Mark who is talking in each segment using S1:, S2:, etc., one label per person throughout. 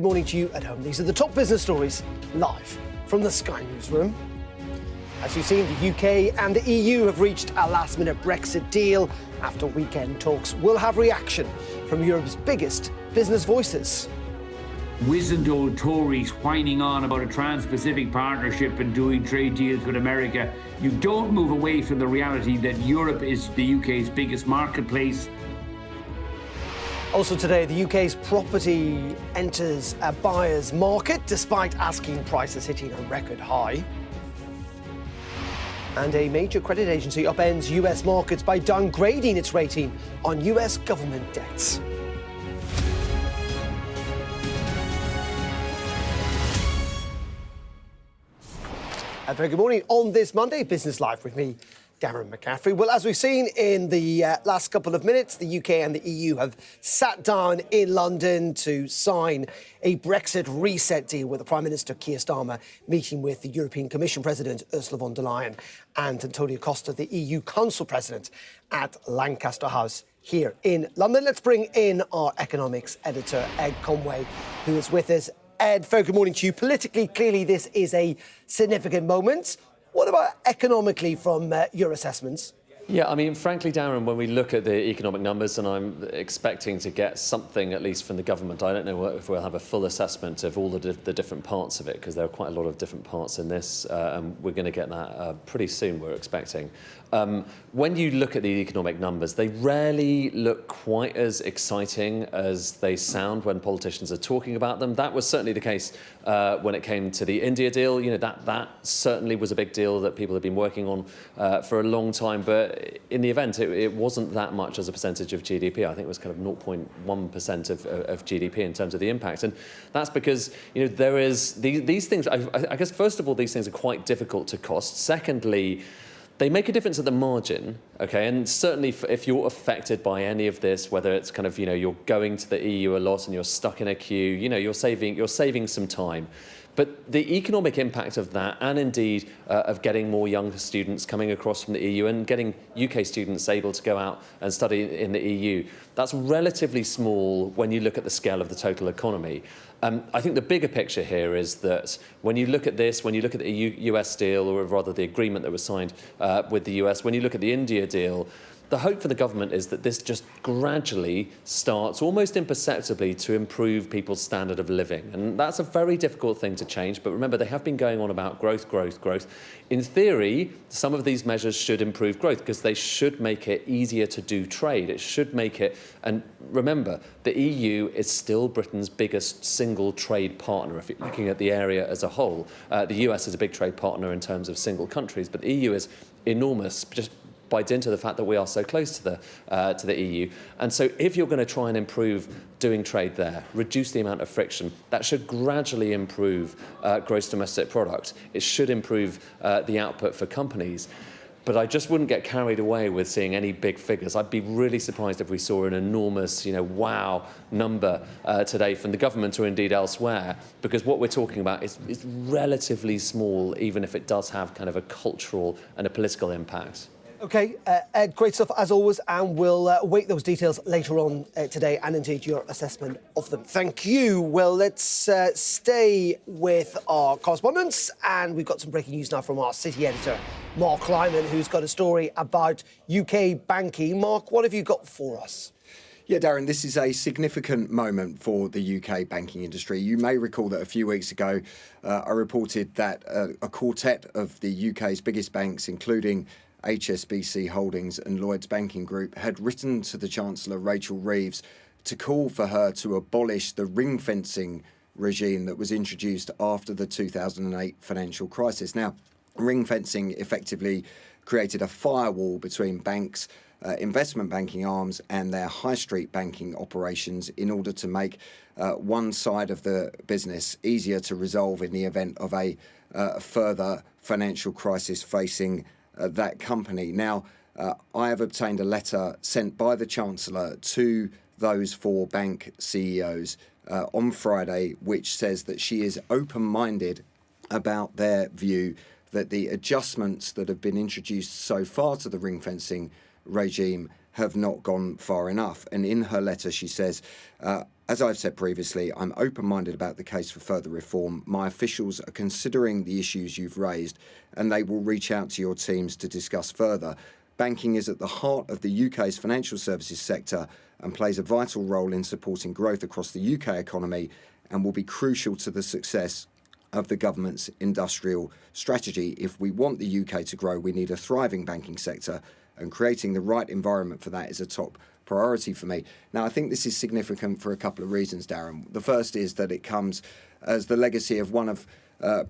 S1: Good morning to you at home. These are the top business stories live from the Sky Newsroom. As you've seen, the UK and the EU have reached a last-minute Brexit deal. After weekend talks, we'll have reaction from Europe's biggest business voices.
S2: Wizened old Tories whining on about a trans-Pacific partnership and doing trade deals with America. You don't move away from the reality that Europe is the UK's biggest marketplace.
S1: Also today, the UK's property enters a buyer's market despite asking prices hitting a record high. And a major credit agency upends US markets by downgrading its rating on US government debts. A very good morning on this Monday, Business Live with me, Darren McCaffrey. Well, as we've seen in the last couple of minutes, the UK and the EU have sat down in London to sign a Brexit reset deal, with the Prime Minister Keir Starmer meeting with the European Commission President Ursula von der Leyen and Antonio Costa, the EU Council President, at Lancaster House here in London. Let's bring in our economics editor, Ed Conway, who is with us. Ed, very good morning to you. Politically, clearly this is a significant moment. What about economically from your assessments?
S3: Yeah, I mean, frankly, Darren, when we look at the economic numbers, and I'm expecting to get something, at least from the government, I don't know if we'll have a full assessment of all the different parts of it, because there are quite a lot of different parts in this, and we're going to get that pretty soon, we're expecting. When you look at the economic numbers, they rarely look quite as exciting as they sound when politicians are talking about them. That was certainly the case when it came to the India deal. You know, that certainly was a big deal that people have been working on for a long time, but in the event, it wasn't that much as a percentage of GDP. I think it was kind of 0.1% of GDP in terms of the impact. And that's because, you know, there is these things, I guess, first of all, these things are quite difficult to cost. Secondly, they make a difference at the margin, okay? And certainly if you're affected by any of this, whether it's kind of, you know, you're going to the EU a lot and you're stuck in a queue, you know, you're saving some time. But the economic impact of that, and indeed of getting more young students coming across from the EU and getting UK students able to go out and study in the EU, that's relatively small when you look at the scale of the total economy. I think the bigger picture here is that when you look at this, when you look at the US deal, or rather the agreement that was signed with the US, when you look at the India deal, the hope for the government is that this just gradually starts, almost imperceptibly, to improve people's standard of living. And that's a very difficult thing to change. But remember, they have been going on about growth, growth, growth. In theory, some of these measures should improve growth because they should make it easier to do trade. It should make it, and remember, the EU is still Britain's biggest single trade partner, if you're looking at the area as a whole. The US is a big trade partner in terms of single countries, but the EU is enormous, just by dint of the fact that we are so close to the EU. And so if you're going to try and improve doing trade there, reduce the amount of friction, that should gradually improve gross domestic product. It should improve the output for companies. But I just wouldn't get carried away with seeing any big figures. I'd be really surprised if we saw an enormous, you know, wow number today from the government or indeed elsewhere, because what we're talking about is relatively small, even if it does have kind of a cultural and a political impact.
S1: OK, Ed, great stuff as always, and we'll await those details later on today, and indeed your assessment of them. Thank you. Well, let's stay with our correspondents, and we've got some breaking news now from our city editor, Mark Lyman, who's got a story about UK banking. Mark, what have you got for us?
S4: Yeah, Darren, this is a significant moment for the UK banking industry. You may recall that a few weeks ago, I reported that a quartet of the UK's biggest banks, including HSBC Holdings and Lloyds Banking Group, had written to the Chancellor, Rachel Reeves, to call for her to abolish the ring-fencing regime that was introduced after the 2008 financial crisis. Now, ring-fencing effectively created a firewall between banks, investment banking arms and their high street banking operations in order to make one side of the business easier to resolve in the event of a further financial crisis facing that company. Now, I have obtained a letter sent by the Chancellor to those four bank CEOs on Friday, which says that she is open-minded about their view that the adjustments that have been introduced so far to the ring-fencing regime have not gone far enough. And in her letter, she says, as I've said previously, I'm open-minded about the case for further reform. My officials are considering the issues you've raised, and they will reach out to your teams to discuss further. Banking is at the heart of the UK's financial services sector and plays a vital role in supporting growth across the UK economy and will be crucial to the success of the government's industrial strategy. If we want the UK to grow, we need a thriving banking sector, and creating the right environment for that is a top priority for me. Now, I think this is significant for a couple of reasons, Darren. The first is that it comes as the legacy of one of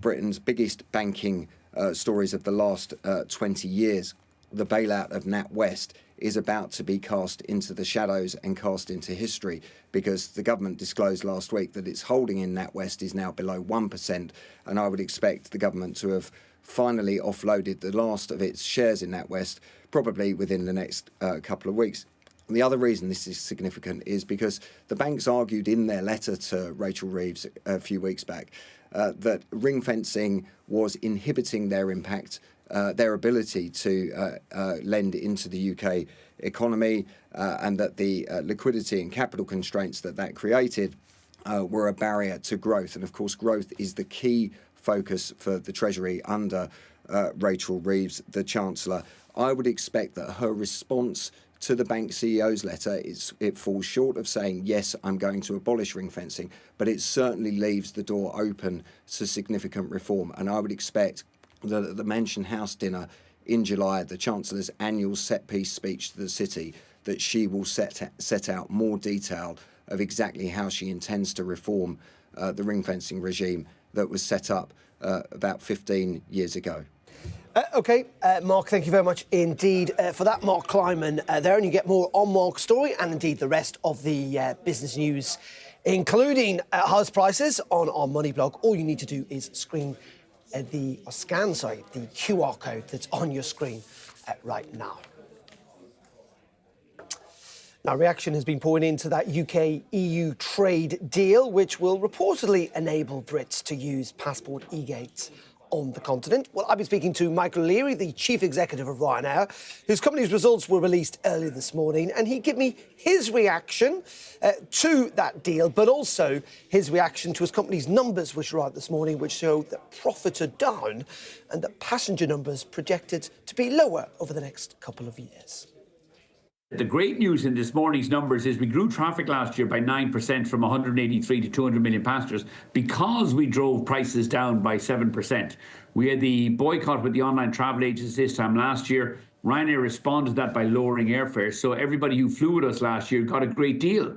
S4: Britain's biggest banking stories of the last 20 years. The bailout of NatWest is about to be cast into the shadows and cast into history, because the government disclosed last week that its holding in NatWest is now below 1%, and I would expect the government to have finally offloaded the last of its shares in NatWest probably within the next couple of weeks. And the other reason this is significant is because the banks argued in their letter to Rachel Reeves a few weeks back that ring fencing was inhibiting their impact, their ability to lend into the UK economy, and that the liquidity and capital constraints that created were a barrier to growth. And of course, growth is the key focus for the Treasury under Rachel Reeves, the Chancellor. I would expect that her response to the bank CEO's letter, it falls short of saying, yes, I'm going to abolish ring fencing, but it certainly leaves the door open to significant reform. And I would expect that at the Mansion House dinner in July, the Chancellor's annual set-piece speech to the City, that she will set out more detail of exactly how she intends to reform the ring fencing regime that was set up about 15 years ago.
S1: OK, Mark, thank you very much indeed for that. Mark Kleiman there, and you get more on Mark's story and indeed the rest of the business news, including house prices on our Money blog. All you need to do is scan the QR code that's on your screen right now. Now, reaction has been pouring into that UK-EU trade deal, which will reportedly enable Brits to use passport e-gates on the continent. Well, I've been speaking to Michael Leary, the chief executive of Ryanair, whose company's results were released earlier this morning, and he gave me his reaction to that deal, but also his reaction to his company's numbers, which were out this morning, which showed that profits are down and that passenger numbers projected to be lower over the next couple of years.
S2: The great news in this morning's numbers is we grew traffic last year by 9% from 183 to 200 million passengers because we drove prices down by 7%. We had the boycott with the online travel agents this time last year. Ryanair responded to that by lowering airfares. So everybody who flew with us last year got a great deal.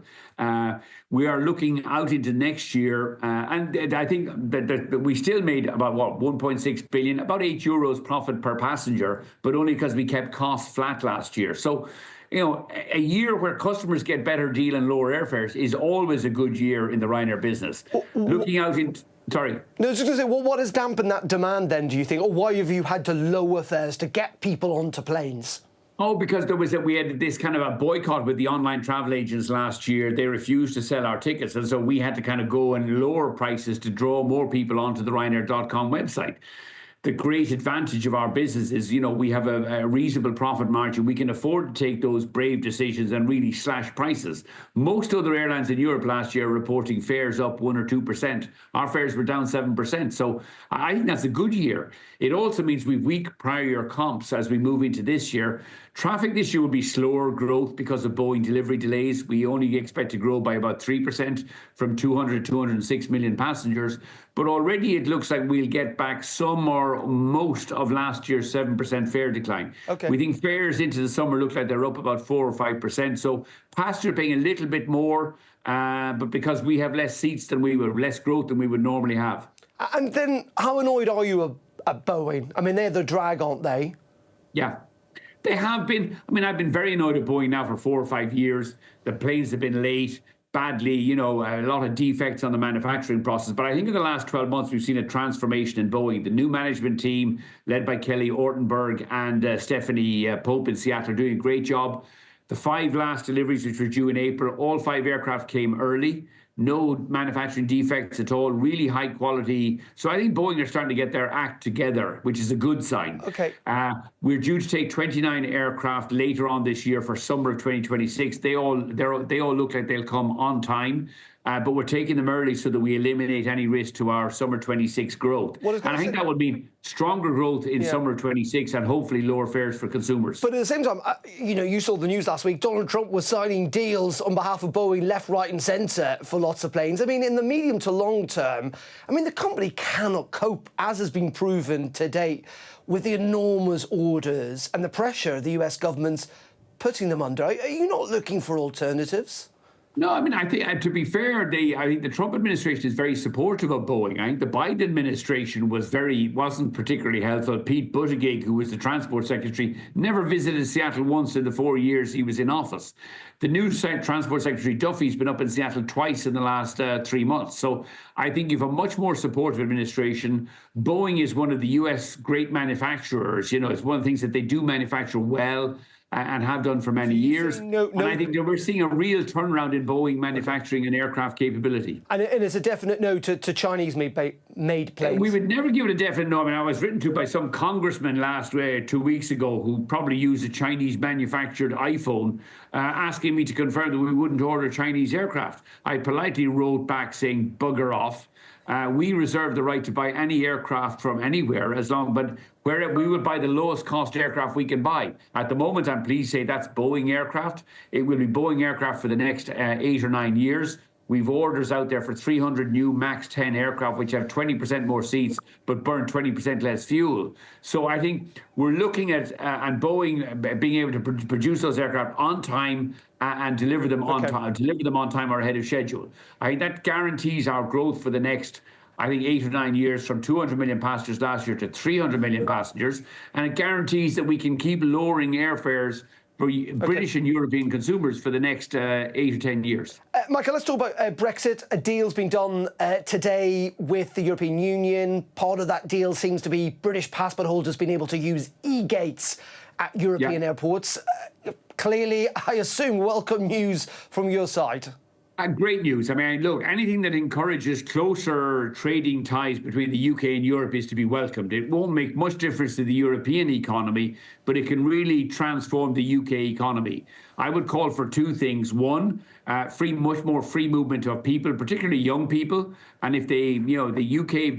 S2: We are looking out into next year, and I think that we still made about, 1.6 billion, about €8 profit per passenger, but only because we kept costs flat last year. So, you know, a year where customers get better deal and lower airfares is always a good year in the Ryanair business. Looking out in... Sorry.
S1: No, I was just going to say, well, what has dampened that demand then, do you think? Or why have you had to lower fares to get people onto planes?
S2: Oh, because we had this kind of a boycott with the online travel agents last year. They refused to sell our tickets. And so we had to kind of go and lower prices to draw more people onto the Ryanair.com website. The great advantage of our business is, you know, we have a reasonable profit margin. We can afford to take those brave decisions and really slash prices. Most other airlines in Europe last year are reporting fares up 1 or 2%. Our fares were down 7%. So I think that's a good year. It also means we've weak prior year comps as we move into this year. Traffic this year will be slower growth because of Boeing delivery delays. We only expect to grow by about 3% from 200 to 206 million passengers. But already it looks like we'll get back some or most of last year's 7% fare decline.
S1: Okay.
S2: We think fares into the summer look like they're up about 4 or 5%. So passengers paying a little bit more, but because we have less seats than we would, less growth than we would normally have.
S1: And then how annoyed are you at Boeing? I mean, they're the drag, aren't they?
S2: Yeah. They have been. I mean, I've been very annoyed at Boeing now for 4 or 5 years. The planes have been late, badly, you know, a lot of defects on the manufacturing process. But I think in the last 12 months, we've seen a transformation in Boeing. The new management team, led by Kelly Ortenberg and Stephanie Pope in Seattle, are doing a great job. The 5 last deliveries, which were due in April, all 5 aircraft came early. no manufacturing defects at all, really high quality. So I think Boeing are starting to get their act together, which is a good sign.
S1: Okay.
S2: We're due to take 29 aircraft later on this year for summer of 2026. They all look like they'll come on time. But we're taking them early so that we eliminate any risk to our summer 26 growth. And I think that would mean stronger growth in summer 26 and hopefully lower fares for consumers.
S1: But at the same time, you saw the news last week. Donald Trump was signing deals on behalf of Boeing left, right and centre for lots of planes. I mean, in the medium to long term, the company cannot cope, as has been proven to date, with the enormous orders and the pressure the US government's putting them under. Are you not looking for alternatives?
S2: No, I think, to be fair, I think the Trump administration is very supportive of Boeing. I think the Biden administration wasn't particularly helpful. Pete Buttigieg, who was the transport secretary, never visited Seattle once in the 4 years he was in office. The new transport secretary, Duffy's been up in Seattle twice in the last 3 months. So I think you have a much more supportive administration. Boeing is one of the U.S. great manufacturers. It's one of the things that they do manufacture well and have done for many years. And I think that we're seeing a real turnaround in Boeing manufacturing and aircraft capability.
S1: And it's a definite no to Chinese-made planes.
S2: We would never give it a definite no. I was written to by some congressman 2 weeks ago who probably used a Chinese-manufactured iPhone, asking me to confirm that we wouldn't order Chinese aircraft. I politely wrote back saying, bugger off. We reserve the right to buy any aircraft from anywhere but where we would buy the lowest cost aircraft we can buy. At the moment, I'm pleased to say that's Boeing aircraft. It will be Boeing aircraft for the next 8 or 9 years. We've orders out there for 300 new MAX 10 aircraft, which have 20% more seats, but burn 20% less fuel. So I think we're looking at and Boeing being able to produce those aircraft on time and deliver them on time or ahead of schedule. I think that guarantees our growth for the next 8 or 9 years, from 200 million passengers last year to 300 million passengers. And it guarantees that we can keep lowering airfares for British and European consumers for the next 8 or 10 years.
S1: Michael, let's talk about Brexit. A deal's been done today with the European Union. Part of that deal seems to be British passport holders being able to use e-gates at European airports. Clearly, I assume, welcome news from your side.
S2: Great news. Look, anything that encourages closer trading ties between the UK and Europe is to be welcomed. It won't make much difference to the European economy, but it can really transform the UK economy. I would call for two things. One, much more free movement of people, particularly young people. And if the UK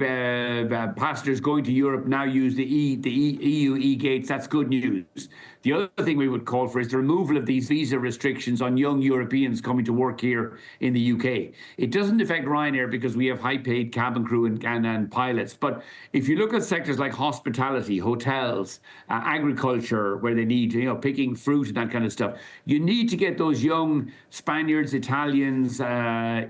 S2: passengers going to Europe now use the EU e-gates, that's good news. The other thing we would call for is the removal of these visa restrictions on young Europeans coming to work here in the UK. It doesn't affect Ryanair because we have high-paid cabin crew and pilots. But if you look at sectors like hospitality, hotels, agriculture, where they need, picking fruit and that kind of stuff, you need to get those young Spaniards, Italians,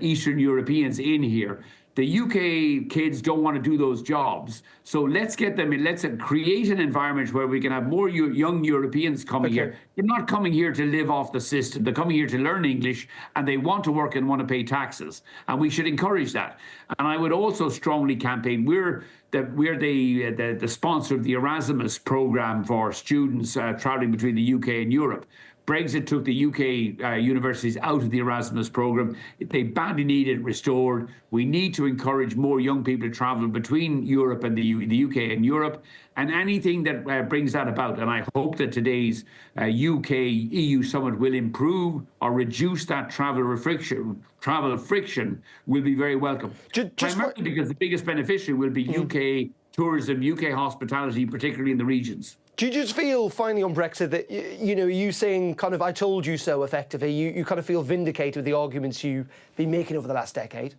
S2: Eastern Europeans in here. The UK kids don't want to do those jobs. So let's get them in. Let's create an environment where we can have more young Europeans coming here. They're not coming here to live off the system. They're coming here to learn English, and they want to work and want to pay taxes. And we should encourage that. And I would also strongly campaign. We're the sponsor of the Erasmus program for students traveling between the UK and Europe. Brexit took the UK universities out of the Erasmus program. They badly need it restored. We need to encourage more young people to travel between Europe and the UK and Europe, and anything that brings that about. And I hope that today's UK-EU summit will improve or reduce that travel friction will be very welcome. Primarily because the biggest beneficiary will be UK tourism, UK hospitality, particularly in the regions.
S1: Do you just feel, finally, on Brexit, that, you saying kind of, I told you so, effectively, you kind of feel vindicated with the arguments you've been making over the last decade?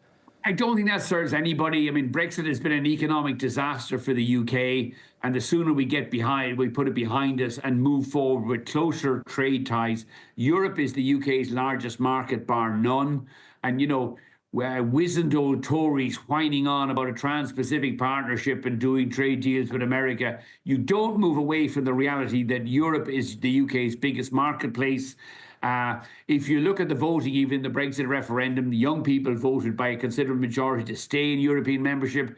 S2: I don't think that serves anybody. Brexit has been an economic disaster for the UK, and the sooner we put it behind us and move forward with closer trade ties. Europe is the UK's largest market, bar none. And, wizened old Tories whining on about a trans-Pacific partnership and doing trade deals with America. You don't move away from the reality that Europe is the UK's biggest marketplace. If you look at the voting, even the Brexit referendum, the young people voted by a considerable majority to stay in European membership.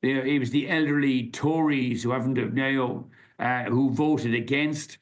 S2: It was the elderly Tories who voted against.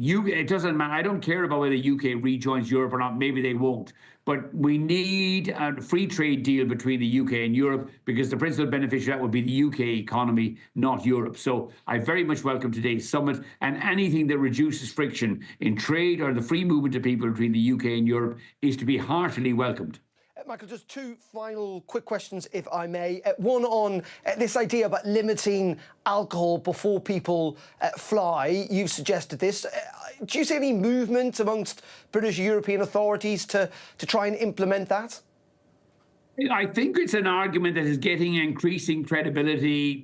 S2: It doesn't matter. I don't care about whether the UK rejoins Europe or not. Maybe they won't. But we need a free trade deal between the UK and Europe, because the principal beneficiary of that would be the UK economy, not Europe. So I very much welcome today's summit, and anything that reduces friction in trade or the free movement of people between the UK and Europe is to be heartily welcomed.
S1: Michael, just two final quick questions, if I may. One on this idea about limiting alcohol before people fly. You've suggested this. Do you see any movement amongst British European authorities to try and implement that?
S2: I think it's an argument that is getting increasing credibility.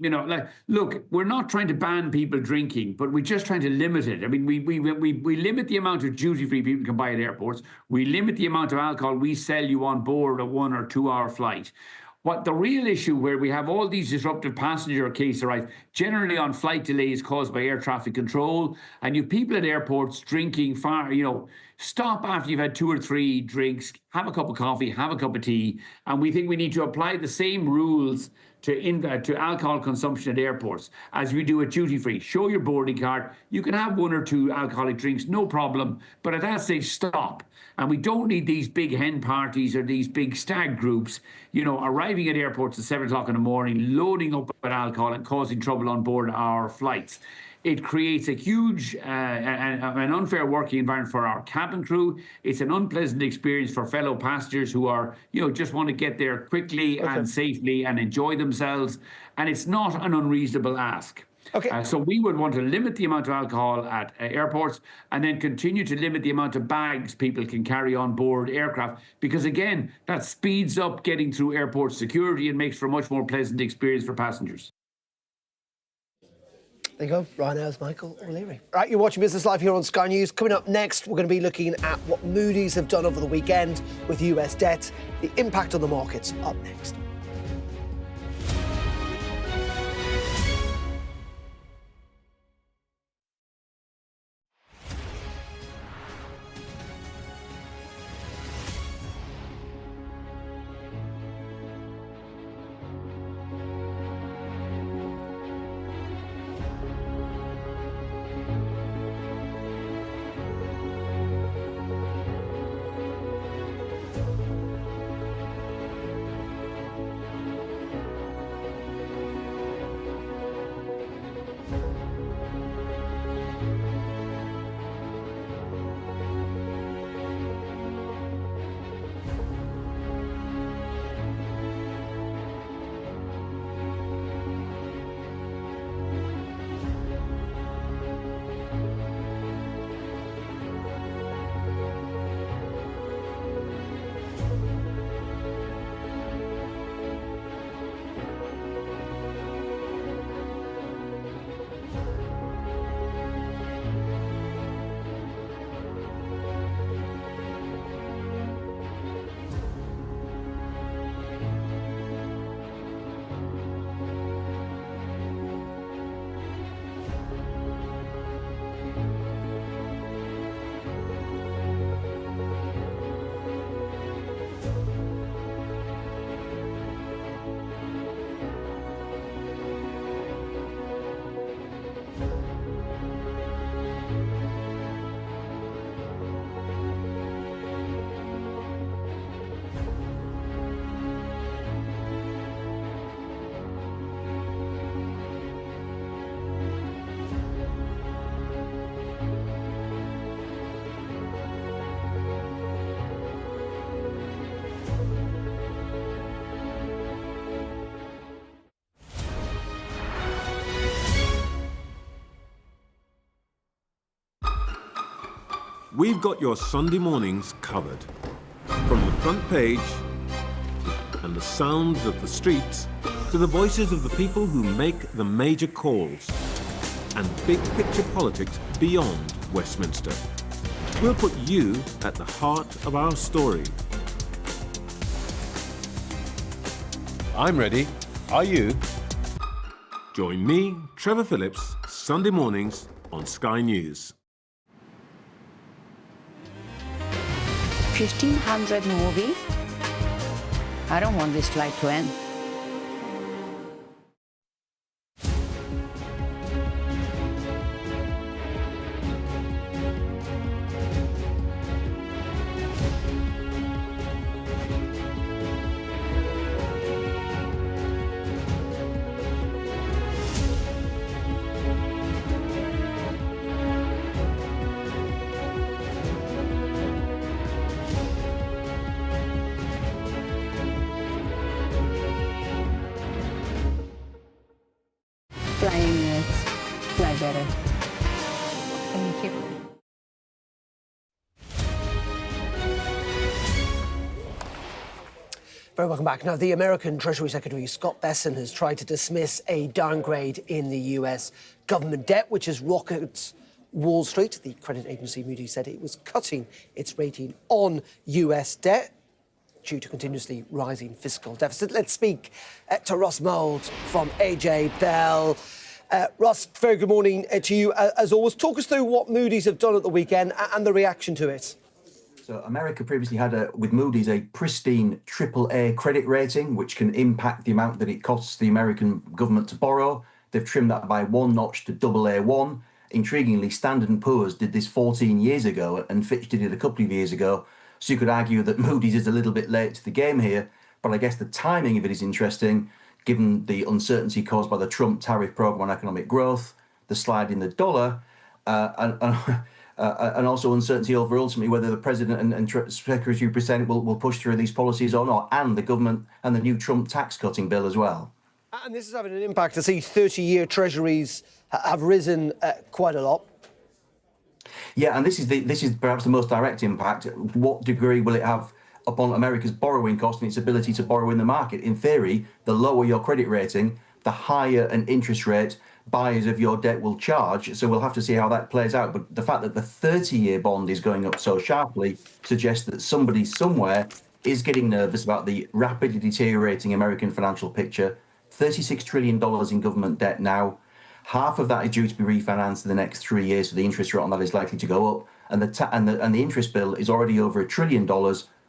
S2: Look, we're not trying to ban people drinking, but we're just trying to limit it. I mean, we limit the amount of duty-free people can buy at airports. We limit the amount of alcohol we sell you on board a 1 or 2 hour flight. What the real issue, where we have all these disruptive passenger cases arise, generally on flight delays caused by air traffic control, and you people at airports drinking stop after you've had 2 or 3 drinks, have a cup of coffee, have a cup of tea, and we think we need to apply the same rules to alcohol consumption at airports as we do at duty-free. Show your boarding card. You can have 1 or 2 alcoholic drinks, no problem, but at that stage, stop. And we don't need these big hen parties or these big stag groups, arriving at airports at 7 o'clock in the morning, loading up with alcohol and causing trouble on board our flights. It creates a huge an unfair working environment for our cabin crew. It's an unpleasant experience for fellow passengers who are, just want to get there quickly and safely and enjoy themselves. And it's not an unreasonable ask. Okay. So we would want to limit the amount of alcohol at airports, and then continue to limit the amount of bags people can carry on board aircraft, because again, that speeds up getting through airport security and makes for a much more pleasant experience for passengers.
S1: There you go, Ryanair's Michael O'Leary. Right, you're watching Business Live here on Sky News. Coming up next, we're going to be looking at what Moody's have done over the weekend with US debt, the impact on the markets. Up next.
S5: We've got your Sunday mornings covered. From the front page and the sounds of the streets to the voices of the people who make the major calls and big picture politics beyond Westminster. We'll put you at the heart of our story.
S6: I'm ready. Are you?
S5: Join me, Trevor Phillips, Sunday mornings on Sky News.
S7: 1,500 movies. I don't want this flight to end. flying units fly better. Thank you.
S1: Very welcome back. Now, the American Treasury Secretary Scott Bessent has tried to dismiss a downgrade in the US government debt, which has rocketed Wall Street. The credit agency Moody's said it was cutting its rating on US debt due to continuously rising fiscal deficit. Let's speak to Ross Mould from AJ Bell. Ross, very good morning to you. As always, talk us through what Moody's have done at the weekend and the reaction to it.
S8: So America previously had, with Moody's, a pristine AAA credit rating, which can impact the amount that it costs the American government to borrow. They've trimmed that by one notch to AA1. Intriguingly, Standard & Poor's did this 14 years ago, and Fitch did it a couple of years ago. So you could argue that Moody's is a little bit late to the game here, but I guess the timing of it is interesting, given the uncertainty caused by the Trump tariff program on economic growth, the slide in the dollar, and also uncertainty over ultimately whether the president and Secretary President will push through these policies or not, and the government and the new Trump tax cutting bill as well.
S1: And this is having an impact. I see 30-year treasuries have risen quite a lot.
S8: Yeah, and this is perhaps the most direct impact. What degree will it have upon America's borrowing cost and its ability to borrow in the market? In theory, the lower your credit rating, the higher an interest rate buyers of your debt will charge. So we'll have to see how that plays out. But the fact that the 30-year bond is going up so sharply suggests that somebody somewhere is getting nervous about the rapidly deteriorating American financial picture. $36 trillion in government debt now. Half of that is due to be refinanced in the next 3 years, so the interest rate on that is likely to go up. And the interest bill is already over $1 trillion,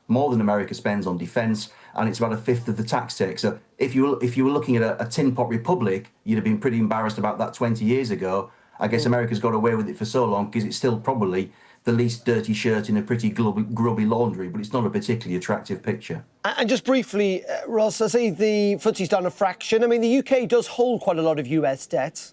S8: more than America spends on defence, and it's about a fifth of the tax take. So if you were looking at a tin pot republic, you'd have been pretty embarrassed about that 20 years ago. I guess America's got away with it for so long because it's still probably the least dirty shirt in a pretty grubby laundry, but it's not a particularly attractive picture.
S1: And just briefly, Ross, I see the FTSE's down a fraction. I mean, the UK does hold quite a lot of US debt.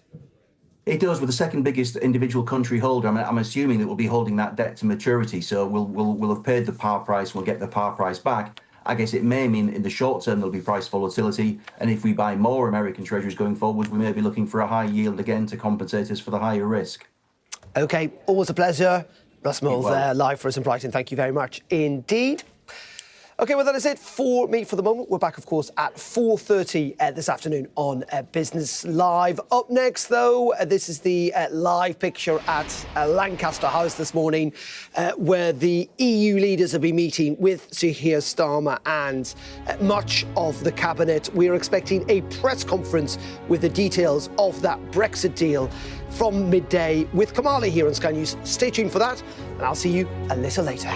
S8: It does, with the second biggest individual country holder. I'm assuming that we'll be holding that debt to maturity, so we'll have paid the par price, we'll get the par price back. I guess it may mean in the short term there'll be price volatility, and if we buy more American treasuries going forward, we may be looking for a high yield again to compensate us for the higher risk. OK, always a pleasure. Russ Mould there, live for us in Brighton. Thank you very much indeed. OK, well, that is it for me for the moment. We're back, of course, at 4:30 this afternoon on Business Live. Up next, though, this is the live picture at Lancaster House this morning, where the EU leaders have been meeting with Sir Keir Starmer and much of the cabinet. We are expecting a press conference with the details of that Brexit deal from midday with Kamala here on Sky News. Stay tuned for that, and I'll see you a little later.